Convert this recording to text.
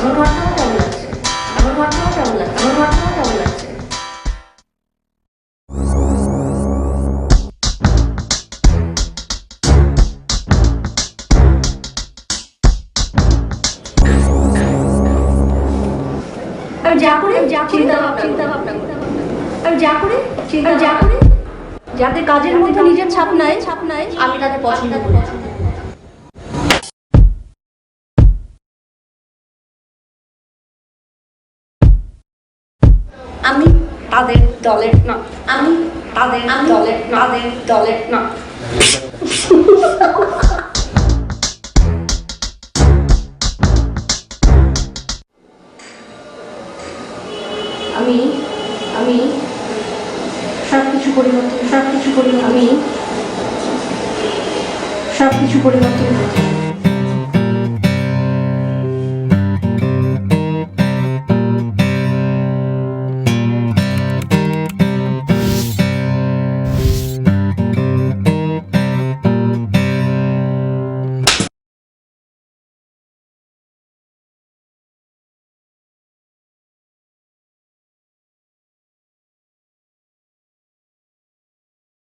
আমার ঘরটাও কেমন লাগছে, আমার ঘরটাও কেমন লাগছে, আমার ঘরটাও কেমন লাগছে। আমি যা করে চিন্তা ভাবনা করি, আমি যা করে যাদের কাজের মধ্যে নিজের ছাপ নাই আমি তাদের পছন্দ করি। আমি তাদের দলের না, আমি তাদের দলের না। আমি সবকিছু পরিবর্তন আমি সবকিছু পরিবর্তন